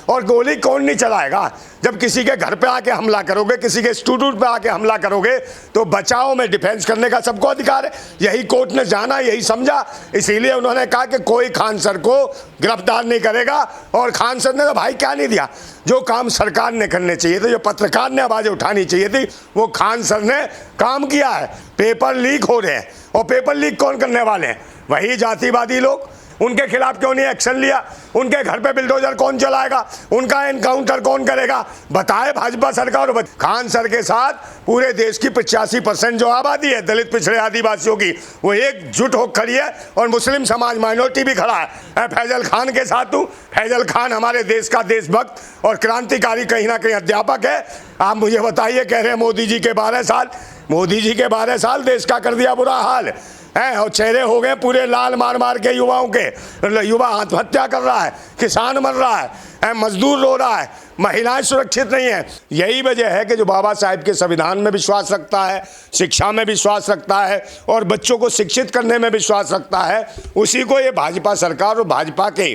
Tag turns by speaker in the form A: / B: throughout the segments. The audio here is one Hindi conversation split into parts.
A: और गोली कौन नहीं चलाएगा? जब किसी के घर पे आके हमला करोगे, किसी के इंस्टीट्यूट पे आके हमला करोगे, तो बचाव में डिफेंस करने का सबको अधिकार है। यही कोर्ट ने जाना, यही समझा, इसीलिए उन्होंने कहा कि कोई खान सर को गिरफ्तार नहीं करेगा। और खान सर ने तो भाई क्या नहीं दिया, जो काम सरकार ने करने चाहिए थे, जो पत्रकार ने आवाज़ उठानी चाहिए थी, वो खान सर ने काम किया है। पेपर लीक हो रहे हैं, और पेपर लीक कौन करने वाले हैं? वही जातिवादी लोग। उनके खिलाफ क्यों नहीं एक्शन लिया? उनके घर पे बिल्डोजर कौन चलाएगा? उनका एनकाउंटर कौन करेगा? बताए भाजपा सरकार। खान सर के साथ पूरे देश की 85% जो आबादी है दलित पिछड़े आदिवासियों की, वो एकजुट हो खड़ी है, और मुस्लिम समाज माइनॉरिटी भी खड़ा है फैजल खान के साथ। हूँ फैजल खान हमारे देश का देशभक्त और क्रांतिकारी कहीं ना कहीं अध्यापक है। आप मुझे बताइए, कह रहे हैं मोदी जी के 12 साल, मोदी जी के 12 साल देश का कर दिया बुरा हाल है, और चेहरे हो गए पूरे लाल मार मार के युवाओं के। युवा आत्महत्या कर रहा है, किसान मर रहा है, मजदूर रो रहा है, महिलाएं सुरक्षित नहीं है। यही वजह है कि जो बाबा साहेब के संविधान में विश्वास रखता है, शिक्षा में विश्वास रखता है, और बच्चों को शिक्षित करने में विश्वास रखता है, उसी को ये भाजपा सरकार और भाजपा के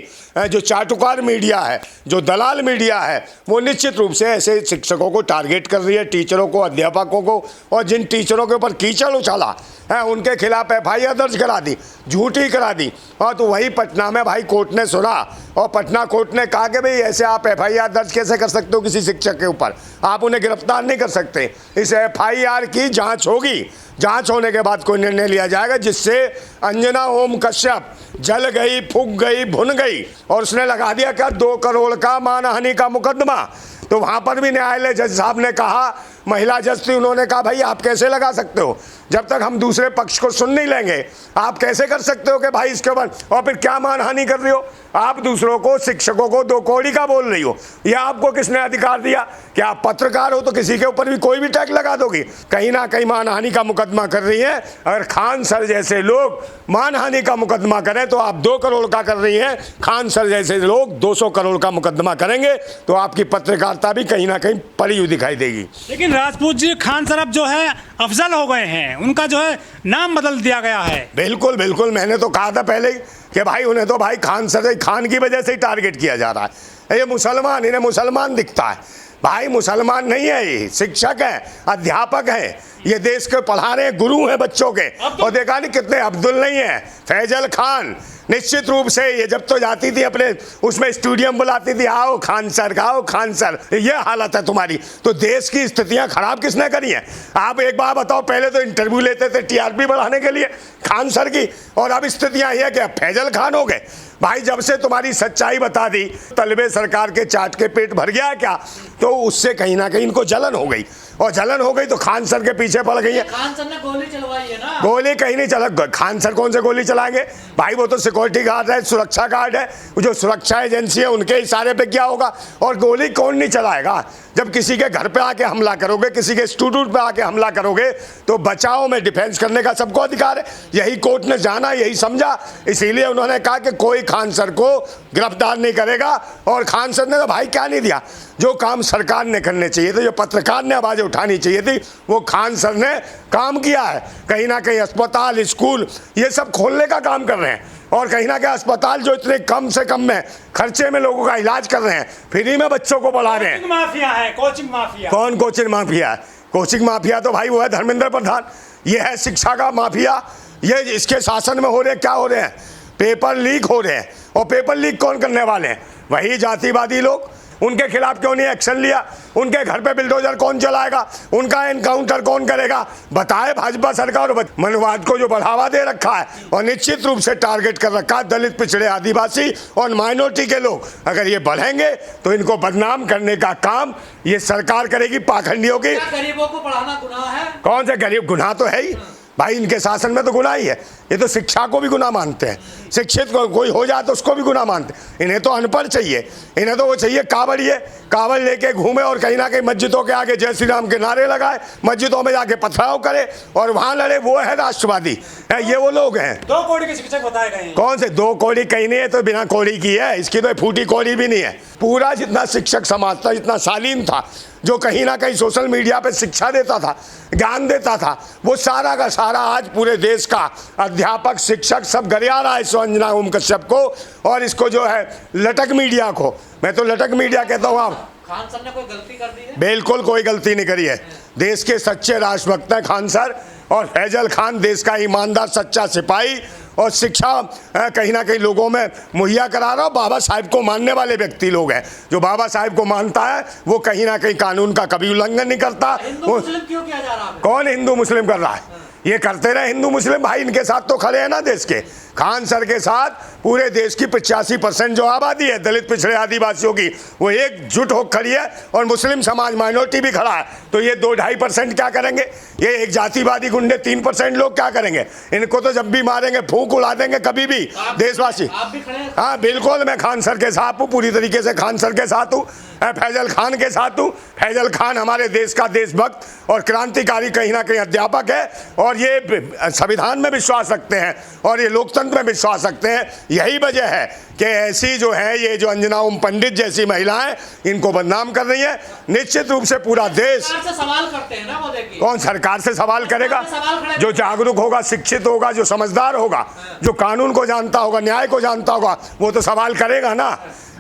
A: जो चाटुकार मीडिया है, जो दलाल मीडिया है, वो निश्चित रूप से ऐसे शिक्षकों को टारगेट कर रही है, टीचरों को, अध्यापकों को। और जिन टीचरों के ऊपर कीचड़ उछाला है, उनके खिलाफ FIR दर्ज करा दी, झूठी करा दी। और तो वही पटना में भाई कोर्ट ने सुना, और पटना कोर्ट ने कहा कि भाई ऐसे आप FIR दर्ज कैसे कर सकते हो किसी शिक्षक के ऊपर? आप उन्हें गिरफ्तार नहीं कर सकते। इस FIR की जांच होगी, जांच होने के बाद कोई निर्णय लिया जाएगा, जिससे अंजना ओम कश्यप जल गई, फूक गई, भुन गई, और उसने लगा दिया क्या 2 करोड़ का मानहानि का मुकदमा। तो वहाँ पर भी न्यायालय जज साहब ने कहा, महिला जज थी, उन्होंने कहा भाई आप कैसे लगा सकते हो, जब तक हम दूसरे पक्ष को सुन नहीं लेंगे आप कैसे कर सकते हो कि भाई इसके ऊपर, और फिर क्या मानहानि कर रही हो आप? दूसरों को, शिक्षकों को 2 कौड़ी का बोल रही हो। यह आपको किसने अधिकार दिया कि आप पत्रकार हो तो किसी के ऊपर भी कोई भी टैग लगा दोगी? कहीं ना कहीं मानहानि का मुकदमा कर रही है। अगर खान सर जैसे लोग मानहानि का मुकदमा करें तो आप 2 करोड़ का कर रही हैं, खान सर जैसे लोग 200 करोड़ का मुकदमा करेंगे, तो आपकी पत्रकारिता भी कहीं ना कहीं पड़ी हुई दिखाई देगी।
B: लेकिन राजपूत जी, खान सर अब जो है अफजल हो गए हैं, उनका जो है नाम बदल दिया गया है।
A: बिल्कुल बिल्कुल, मैंने तो कहा था पहले ही कि भाई उन्हें तो भाई खान सर, खान की वजह से ही टारगेट किया जा रहा है। ये मुसलमान, इन्हें मुसलमान दिखता है। भाई मुसलमान नहीं है, ये शिक्षक है, अध्यापक है, ये देश के पढ़ा रहे हैं, गुरु हैं बच्चों के। और देखा नहीं कितने अब्दुल नहीं है, फैजल खान। निश्चित रूप से ये जब तो जाती थी अपने उसमें स्टेडियम बुलाती थी, आओ खान सर, आओ खान सर, ये हालत है तुम्हारी। तो देश की स्थितियां खराब किसने करी हैं? आप एक बार बताओ, पहले तो इंटरव्यू लेते थे TRP बढ़ाने के लिए खान सर की, और अब स्थितियां ये कि फैजल खान हो गए। भाई जब से तुम्हारी सच्चाई बता दी, तलबे सरकार के चाट के पेट भर गया क्या? तो उससे कहीं ना कहीं इनको जलन हो गई, और जलन हो गई तो खान सर के पीछे पड़ गई है।
C: खान सर ने गोली चलवाई है ना?
A: गोली कहीं नहीं चला। खान सर कौन से गोली चलाएंगे भाई? वो तो सिक्योरिटी गार्ड है, सुरक्षा गार्ड है, जो सुरक्षा एजेंसी है उनके इशारे पे क्या होगा? और गोली कौन नहीं चलाएगा? जब किसी के घर पे आके हमला करोगे, किसी के इंस्टीट्यूट पे आके हमला करोगे, तो बचाव में डिफेंस करने का सबको अधिकार है। यही कोर्ट ने जाना, यही समझा, इसीलिए उन्होंने कहा कि कोई खान सर को गिरफ्तार नहीं करेगा। और खान सर ने तो भाई क्या नहीं दिया, जो काम सरकार ने करने चाहिए थे, जो पत्रकार ने आवाज़ उठानी चाहिए थी, वो खान सर ने काम किया है। कहीं ना कहीं अस्पताल, स्कूल, ये सब खोलने का काम कर रहे हैं, और कहीं ना कहीं अस्पताल जो इतने कम से कम में खर्चे में लोगों का इलाज कर रहे हैं, फ्री में बच्चों को पढ़ा रहे हैं।
B: कोचिंग माफिया है, कोचिंग माफिया।
A: कौन कोचिंग माफिया है? कोचिंग माफिया तो भाई वो है धर्मेंद्र प्रधान। ये है शिक्षा का माफिया। ये इसके शासन में हो रहे क्या हो रहे हैं? पेपर लीक हो रहे हैं, और पेपर लीक कौन करने वाले हैं? वही जातिवादी लोग। उनके खिलाफ क्यों नहीं एक्शन लिया? उनके घर पे बिल्डोजर कौन चलाएगा? उनका एनकाउंटर कौन करेगा? बताए भाजपा सरकार। मनवाद को जो बढ़ावा दे रखा है, और निश्चित रूप से टारगेट कर रखा है दलित, पिछड़े, आदिवासी और माइनॉरिटी के लोग। अगर ये बढ़ेंगे तो इनको बदनाम करने का काम ये सरकार करेगी, पाखंडियों की।
C: गरीबों को पढ़ाना गुनाह है?
A: कौन से गरीब? गुनाह तो है ही भाई, इनके शासन में तो गुनाह ही है। ये तो शिक्षा को भी गुनाह मानते हैं, शिक्षित को कोई हो जाए तो उसको भी गुनाह मानते हैं। इन्हें तो अनपढ़ चाहिए, इन्हें तो वो चाहिए कावड़िए, कावड़ लेके घूमे, और कहीं ना कहीं मस्जिदों के आगे जय श्री राम के नारे लगाए, मस्जिदों में जाके पथराव करे और वहाँ लड़े। वो है राष्ट्रवादी, ये वो लोग हैं।
B: 2 कौड़ी के शिक्षक बताए गए हैं।
A: कौन से 2 कौड़ी? कहीं नहीं है, तो बिना कौड़ी की है, इसकी तो फूटी कौड़ी भी नहीं है। पूरा जितना शिक्षक समाज था, जितना शालीन था, जो कहीं ना कहीं सोशल मीडिया पे शिक्षा देता था, ज्ञान देता था, वो सारा का सारा आज पूरे देश का अध्ययन अध्यापक शिक्षक सब गरिया रहा है इस अंजना ओम कश्यप को और इसको जो है लटक मीडिया को। मैं तो लटक मीडिया कहता हूँ। आप
C: खान सर ने कोई गलती कर दी है?
A: बिल्कुल कोई गलती नहीं करी है। देश के सच्चे राष्ट्रभक्त हैं खान सर, और फैजल खान देश का ईमानदार सच्चा सिपाही और शिक्षा कहीं ना कहीं लोगों में मुहैया करा रहा। बाबा साहिब को मानने वाले व्यक्ति लोग हैं। जो बाबा साहिब को मानता है वो कहीं ना कहीं कानून का कभी उल्लंघन नहीं करता।
C: हिंदू मुस्लिम क्यों किया जा रहा है?
A: कौन हिंदू मुस्लिम कर रहा है? ये करते रहे हिंदू मुस्लिम, भाई इनके साथ तो खड़े हैं ना देश के। खान सर के साथ पूरे देश की 85% जो आबादी है दलित पिछड़े आदिवासियों की, वो एकजुट हो खड़ी है और मुस्लिम समाज माइनॉरिटी भी खड़ा है। तो ये 2-2.5% क्या करेंगे? ये एक जातिवादी गुंडे 3% लोग क्या करेंगे? इनको तो जब भी मारेंगे फूंक उड़ा देंगे कभी भी देशवासी।
C: आप भी खड़े हैं?
A: हाँ बिल्कुल, मैं खान सर के साथ हूँ, पूरी तरीके से खान सर के साथ हूँ, फैजल खान के साथ हूँ। फैजल खान हमारे देश का देशभक्त और क्रांतिकारी कहीं ना कहीं अध्यापक है और ये संविधान में विश्वास रखते हैं और ये लोकतंत्र में विश्वास रखते हैं। यही वजह है कि ऐसी जो है ये जो अंजना ओम पंडित जैसी महिलाएं इनको बदनाम कर रही है। निश्चित रूप से पूरा देश
C: सरकार से सवाल करते हैं ना वो, देखिए
A: कौन सरकार से सवाल करेगा?
C: सवाल खड़े
A: जो जागरूक होगा, शिक्षित होगा, जो समझदार होगा, जो कानून को जानता होगा, न्याय को जानता होगा, वो तो सवाल करेगा ना।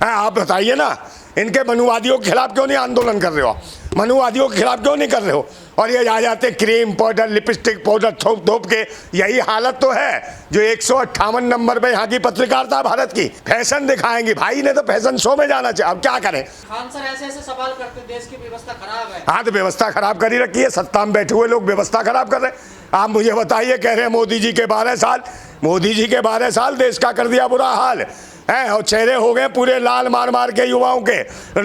A: आप बताइए ना, इनके मनुवादियों के खिलाफ क्यों नहीं आंदोलन कर रहे हो? मनुवादियों के खिलाफ क्यों नहीं कर रहे हो? और ये आ जाते क्रीम पाउडर लिपस्टिक पाउडर थोप थोप के। यही हालत तो है जो 158 नंबर पे यहाँ की पत्रकारिता भारत की फैशन दिखाएंगी। भाई ने तो फैशन शो में जाना चाहिए, अब क्या करें?
C: खान सर ऐसे ऐसे सवाल करते, देश की व्यवस्था खराब है।
A: हाँ तो व्यवस्था खराब करी रखी है, सत्ता में बैठे हुए लोग व्यवस्था खराब कर रहे हैं। आप मुझे बताइए, कह रहे हैं मोदी जी के 12 साल, मोदी जी के 12 साल देश का कर दिया बुरा हाल है और चेहरे हो गए पूरे लाल मार मार के युवाओं के।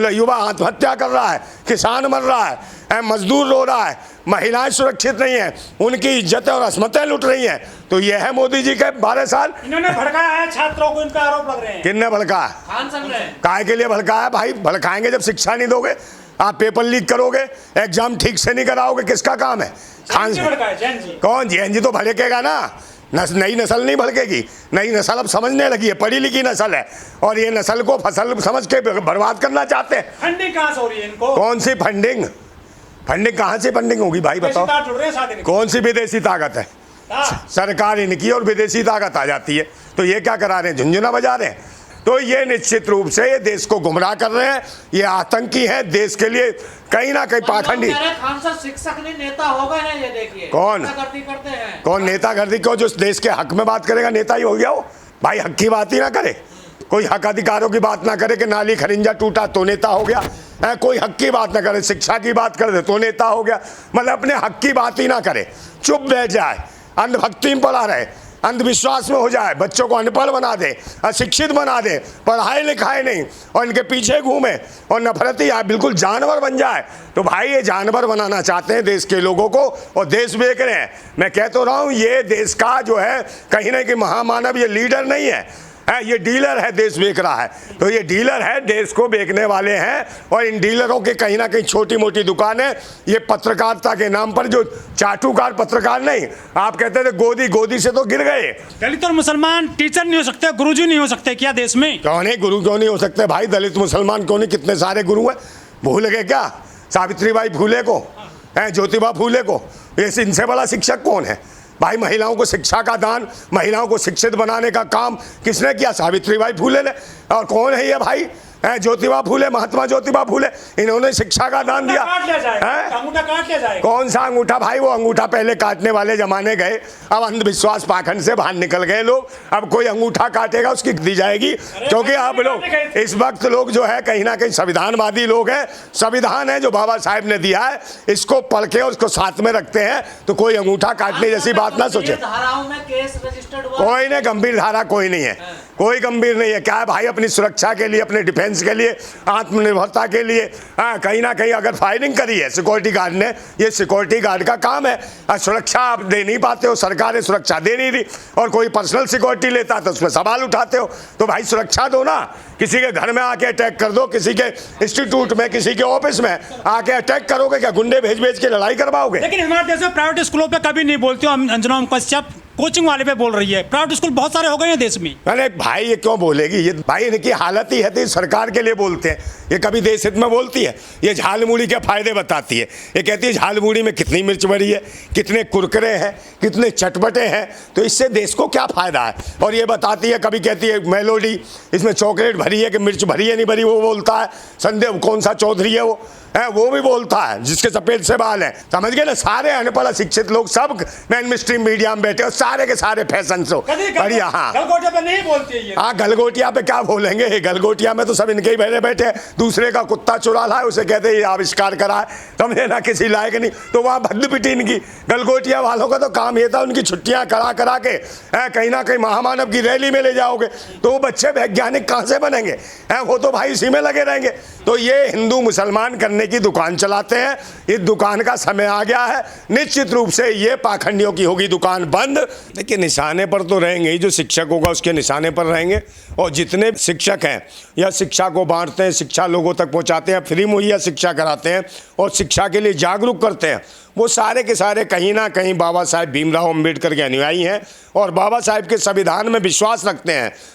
A: युवा आत्महत्या कर रहा है, किसान मर रहा है, मजदूर रो रहा है, महिलाएं सुरक्षित नहीं है, उनकी इज्जतें और अस्मतें लुट रही हैं। तो यह है मोदी जी के 12 साल।
B: इन्होंने भड़काया है छात्रों को, इनका आरोप लग रहे हैं।
A: किसने भड़काया?
C: खान सर ने।
A: काहे के लिए भड़काया? भाई भड़काएंगे जब शिक्षा नहीं दोगे, आप पेपर लीक करोगे, एग्जाम ठीक से नहीं कराओगे, किसका काम है? खान
B: जी भड़काए, जैन जी।
A: कौन? जैन जी तो भड़केगा ना। नई नस्ल नहीं भड़केगी। नई नस्ल अब समझने लगी है, पढ़ी लिखी नस्ल है और ये नस्ल को फसल समझ के बर्बाद करना चाहते हैं।
B: फंडिंग कहाँ से हो रही है इनको?
A: कौन सी फंडिंग? फंडिंग कहाँ से फंडिंग होगी भाई बताओ?
B: जुड़ रहे हैं साथ इनके।
A: कौन सी विदेशी ताकत है? सरकार इनकी और विदेशी ताकत आ जाती है। तो ये क्या करा रहे हैं? झुंझुना बजा रहे हैं। तो ये निश्चित रूप से ये देश को गुमराह कर रहे हैं। ये आतंकी है, देश के लिए कहीं ना कहीं पाखंडी।
C: खान सर शिक्षक नहीं नेता हो गए हैं, ये देखिए।
A: कौन?
C: नेतागर्दी करते हैं।
A: कौन नेतागर्दी? को जो देश के हक में बात करेगा नेता ही हो गया वो। भाई हक की बात ही ना करे, कोई हक अधिकारों की बात ना करे कि नाली खरिंजा टूटा तो नेता हो गया। कोई हक की बात ना करे, शिक्षा की बात कर दे तो नेता हो गया। मतलब अपने हक की बात ही ना करे, चुप बैठ जाए, अंधभक्ति में पड़ा रहे, अंधविश्वास में हो जाए, बच्चों को अनपढ़ बना दे, अशिक्षित बना दे, पढ़ाई लिखाई नहीं और इनके पीछे घूमे और नफरती बिल्कुल जानवर बन जाए। तो भाई ये जानवर बनाना चाहते हैं देश के लोगों को और देश बेच रहे हैं। मैं कह तो रहा हूँ ये देश का जो है कहीं ना कहीं महामानव, ये लीडर नहीं है, ये डीलर है, देश बेच रहा है। तो ये डीलर है, देश को बेचने वाले हैं और इन डीलरों के कहीं ना कहीं छोटी मोटी दुकानें, ये पत्रकारिता के नाम पर जो चाटुकार पत्रकार नहीं, आप कहते थे गोदी से तो गिर गए।
B: दलित और मुसलमान टीचर नहीं हो सकते, गुरुजी नहीं हो सकते क्या देश में?
A: क्यों नहीं? गुरु क्यों नहीं हो सकते भाई? दलित मुसलमान क्यों नहीं? कितने सारे गुरु हैं। भूल गए क्या सावित्रीबाई फूले को, ज्योतिबा फूले को? ये इनसे बड़ा शिक्षक कौन है भाई? महिलाओं को शिक्षा का दान, महिलाओं को शिक्षित बनाने का काम किसने किया? सावित्रीबाई फूले ने। और कौन है ये भाई? ज्योतिबा फूले, महात्मा ज्योतिबा फूले, इन्होंने शिक्षा का दान दिया।
B: अंगूठा काट लिया जाए।
A: कौन सा अंगूठा भाई? वो अंगूठा पहले काटने वाले जमाने गए, अब अंधविश्वास पाखंड से बाहर निकल गए लोग। अब कोई अंगूठा काटेगा उसकी दी जाएगी, क्योंकि आप लोग इस वक्त लोग जो है कहीं ना कहीं संविधानवादी लोग हैं। संविधान है जो बाबा साहेब ने दिया है, इसको पढ़ के उसको साथ में रखते हैं। तो कोई अंगूठा काटने जैसी बात ना सोचे।
C: धाराओं में केस रजिस्टर्ड हुआ?
A: कोई नहीं, गंभीर धारा कोई नहीं है, कोई गंभीर नहीं है। क्या है भाई? अपनी सुरक्षा के लिए, अपने डिफेंस के लिए, आत्मनिर्भरता के लिए कहीं ना कहीं अगर फायरिंग करी है सिक्योरिटी गार्ड ने, ये सिक्योरिटी गार्ड का काम है। सुरक्षा आप दे नहीं पाते हो, सरकारें सुरक्षा दे नहीं रही, और कोई पर्सनल सिक्योरिटी लेता तो उसमें सवाल उठाते हो। तो भाई सुरक्षा दो ना, किसी के घर में आके अटैक कर दो, किसी के इंस्टीट्यूट में, किसी के ऑफिस में आके अटैक करोगे क्या? गुंडे भेज भेज के लड़ाई करवाओगे?
B: लेकिन हमारे देश में प्राइवेट स्कूलों पे कभी नहीं बोलते हो अंजना ओम कश्यप, कोचिंग वाले पे बोल रही है। प्राइवेट स्कूल बहुत सारे हो गए हैं देश में।
A: अरे भाई ये क्यों बोलेगी, ये भाई इनकी हालत ही है तो सरकार के लिए बोलते हैं, ये कभी देश हित में बोलती है। ये झाल मूड़ी के फायदे बताती है, ये कहती है झाल मूड़ी में कितनी मिर्च भरी है, कितने कुरकुरे हैं, कितने चटपटे हैं, तो इससे देश को क्या फायदा है। और ये बताती है, कभी कहती है मेलोडी इसमें चॉकलेट भरी है कि मिर्च भरी है नहीं भरी, वो बोलता है। संदेव कौन सा चौधरी है वो भी बोलता है, जिसके सफेद से बाल है। समझ गए ना, सारे अनपढ़ अशिक्षित लोग सब मेन स्ट्रीम मीडिया में बैठे और सारे के सारे फैशन शो बढ़िया। हाँ
B: गलगोटे पे नहीं बोलती है ये।
A: हाँ, गलगोटिया पे क्या बोलेंगे, गलगोटिया में तो सब इनके ही बैठे बैठे, दूसरे का कुत्ता चुरा लाए उसे कहते हैं आविष्कार करा है, समझे ना, किसी लायक नहीं, तो वहाँ भद्द पिटी इनकी। गलगोटिया वालों का तो काम ये था, उनकी छुट्टियाँ करा के कहीं ना कहीं महामानव की रैली में ले जाओगे तो वो बच्चे वैज्ञानिक कहाँ से बनेंगे, वो तो भाई इसी में लगे रहेंगे। तो ये हिंदू मुसलमान करने की दुकान चलाते हैं, इस दुकान का समय आ गया है, निश्चित रूप से ये पाखंडियों की होगी दुकान बंद। देखिए निशाने पर तो रहेंगे ही, जो शिक्षक होगा उसके निशाने पर रहेंगे, और जितने शिक्षक हैं या शिक्षा को बांटते हैं, शिक्षा लोगों तक पहुंचाते हैं, फ्री मुहैया शिक्षा कराते हैं और शिक्षा के लिए जागरूक करते हैं, वो सारे के सारे कहीं ना कहीं बाबा साहेब भीमराव अम्बेडकर के अनुयायी हैं और बाबा साहेब के संविधान में विश्वास रखते हैं।